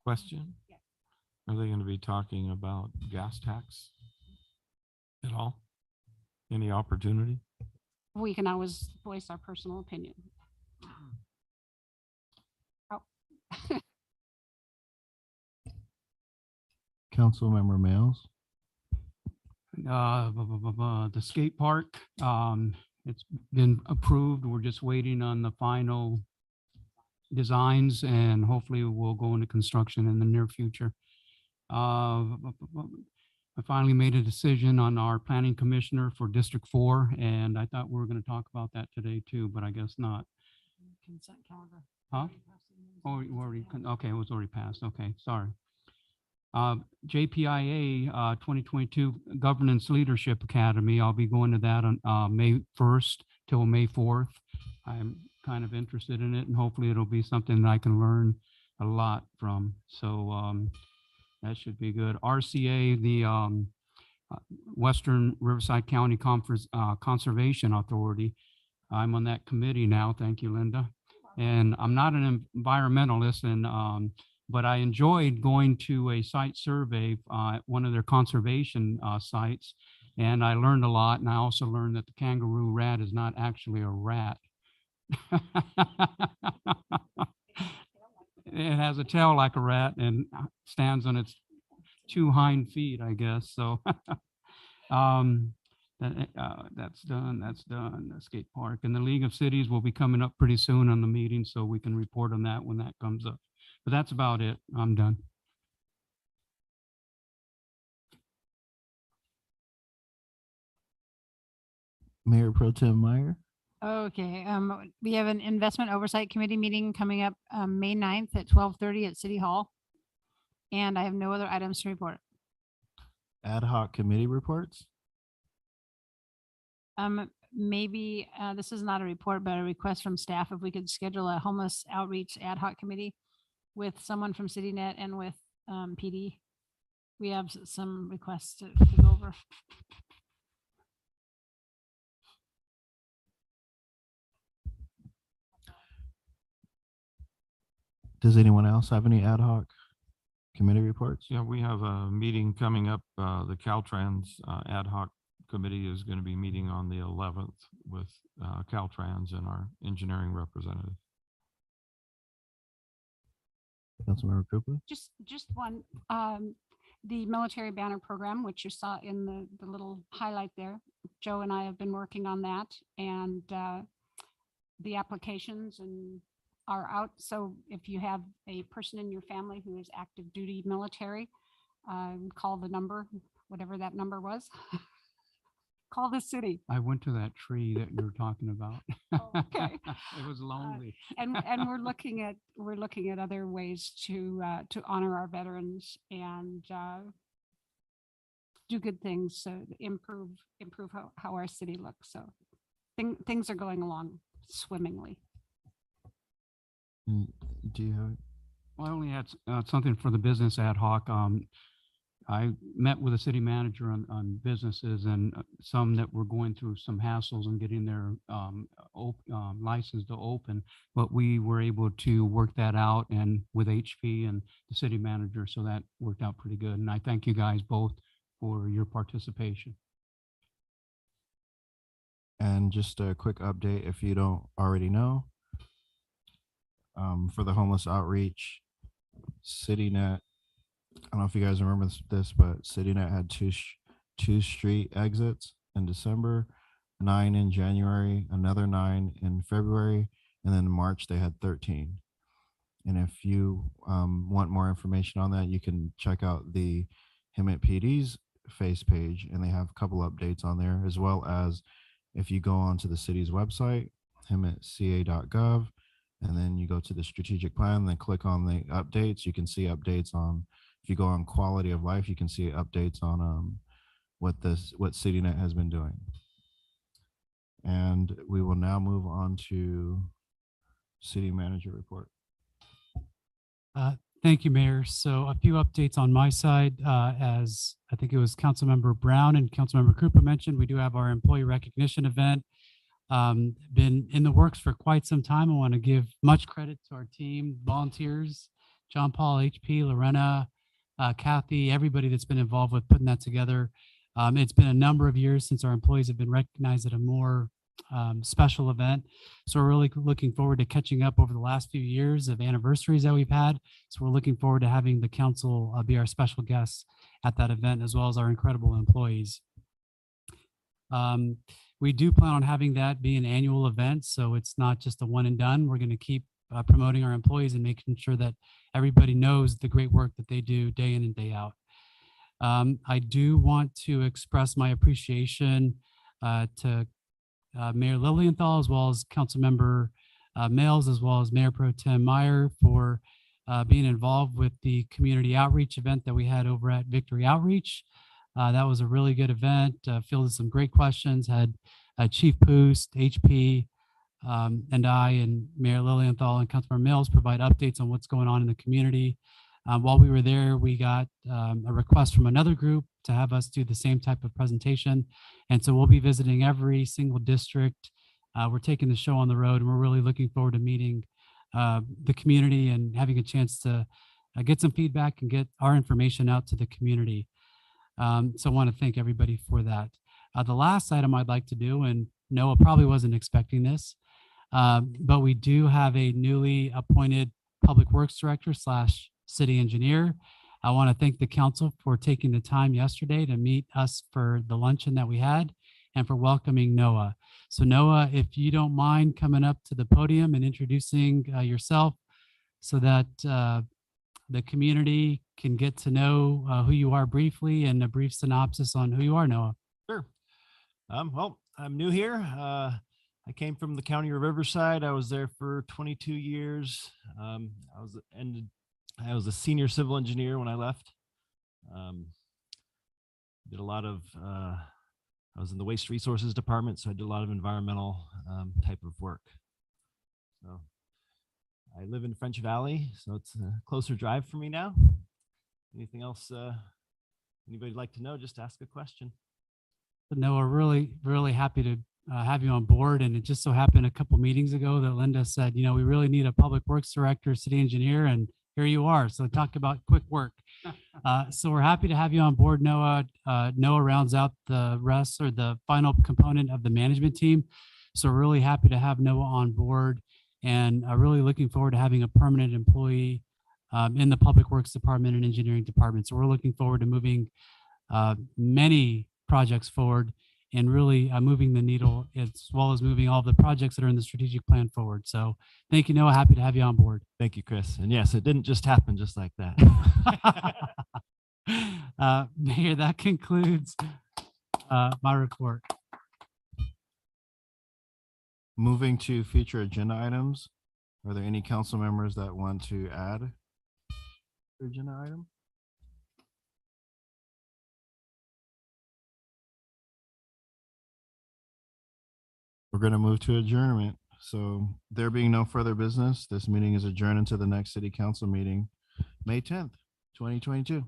Question? Yeah. Are they going to be talking about gas tax at all? Any opportunity? We can always voice our personal opinion. Oh. Councilmember Mails. The skate park, it's been approved. We're just waiting on the final designs, and hopefully we'll go into construction in the near future. I finally made a decision on our planning commissioner for District 4, and I thought we were going to talk about that today too, but I guess not. Consent calendar. Huh? Oh, you already, okay, it was already passed. Okay, sorry. JPIA 2022 Governance Leadership Academy. I'll be going to that on May 1st till May 4th. I'm kind of interested in it, and hopefully it'll be something that I can learn a lot from. So that should be good. RCA, the Western Riverside County Conservation Authority. I'm on that committee now. Thank you, Linda. And I'm not an environmentalist, and but I enjoyed going to a site survey at one of their conservation sites, and I learned a lot. And I also learned that the kangaroo rat is not actually a rat. It has a tail like a rat and stands on its 2 hind feet, I guess. So that's done. The skate park and the League of Cities will be coming up pretty soon on the meeting, so we can report on that when that comes up. But that's about it. I'm done. Mayor Pro Tem Meyer. Okay, we have an Investment Oversight Committee meeting coming up May 9th at 12:30 at City Hall. And I have no other items to report. Ad hoc committee reports. Maybe this is not a report, but a request from staff if we could schedule a homeless outreach ad hoc committee with someone from CityNet and with PD. We have some requests to go over. Does anyone else have any ad hoc committee reports? Yeah, we have a meeting coming up. The Caltrans ad hoc committee is going to be meeting on the 11th with Caltrans and our engineering representative. Councilmember Cooper. Just one, the military banner program, which you saw in the little highlight there. Joe and I have been working on that, and the applications are out. So if you have a person in your family who is active duty military, call the number, whatever that number was. Call the city. I went to that tree that you were talking about. Okay. It was lonely. And we're looking at other ways to honor our veterans and do good things to improve how our city looks. So things are going along swimmingly. Do you have? Well, I only had something for the business ad hoc. I met with the city manager on businesses and some that were going through some hassles and getting their license to open, but we were able to work that out and with HP and the city manager. So that worked out pretty good. And I thank you guys both for your participation. And just a quick update, if you don't already know, for the homeless outreach, CityNet, I don't know if you guys remember this, but CityNet had two street exits in December, 9 in January, another 9 in February, and then in March they had 13. And if you want more information on that, you can check out the Hemet PD's face page, and they have a couple updates on there, as well as if you go onto the city's website, hemetca.gov, and then you go to the strategic plan, then click on the updates. You can see updates on, if you go on quality of life, you can see updates on what CityNet has been doing. And we will now move on to city manager report. Thank you, Mayor. So a few updates on my side. As I think it was Councilmember Brown and Councilmember Cooper mentioned, we do have our employee recognition event. Been in the works for quite some time. I want to give much credit to our team, volunteers, John Paul, HP, Lorena, Kathy, everybody that's been involved with putting that together. It's been a number of years since our employees have been recognized at a more special event. So we're really looking forward to catching up over the last few years of anniversaries that we've had. So we're looking forward to having the council be our special guests at that event, as well as our incredible employees. We do plan on having that be an annual event, so it's not just a one and done. We're going to keep promoting our employees and making sure that everybody knows the great work that they do day in and day out. I do want to express my appreciation to Mayor Lilienthal, as well as Councilmember Males, as well as Mayor Pro Tem Meyer for being involved with the community outreach event that we had over at Victory Outreach. That was a really good event, fielded some great questions, had Chief Poost, HP, and I and Mayor Lilienthal and Councilmember Mills provide updates on what's going on in the community. While we were there, we got a request from another group to have us do the same type of presentation. And so we'll be visiting every single district. We're taking the show on the road, and we're really looking forward to meeting the community and having a chance to get some feedback and get our information out to the community. So I want to thank everybody for that. The last item I'd like to do, and Noah probably wasn't expecting this, but we do have a newly appointed Public Works Director / City Engineer. I want to thank the council for taking the time yesterday to meet us for the luncheon that we had and for welcoming Noah. So Noah, if you don't mind coming up to the podium and introducing yourself so that the community can get to know who you are briefly and a brief synopsis on who you are, Noah. Sure. Well, I'm new here. I came from the County of Riverside. I was there for 22 years. I was a senior civil engineer when I left. Did a lot of, I was in the waste resources department, so I did a lot of environmental type of work. So I live in French Valley, so it's a closer drive for me now. Anything else anybody like to know, just ask a question. But Noah, really happy to have you on board. And it just so happened a couple meetings ago that Linda said, you know, we really need a public works director, city engineer, and here you are. So talk about quick work. So we're happy to have you on board, Noah. Noah rounds out the rest or the final component of the management team. So we're really happy to have Noah on board, and really looking forward to having a permanent employee in the public works department and engineering department. So we're looking forward to moving many projects forward and really moving the needle, as well as moving all the projects that are in the strategic plan forward. So thank you, Noah. Happy to have you on board. Thank you, Chris. And yes, it didn't just happen just like that. Mayor, that concludes my report. Moving to future agenda items. Are there any council members that want to add the agenda item? We're going to move to adjournment. So there being no further business, this meeting is adjourned until the next city council meeting, May 10th, 2022.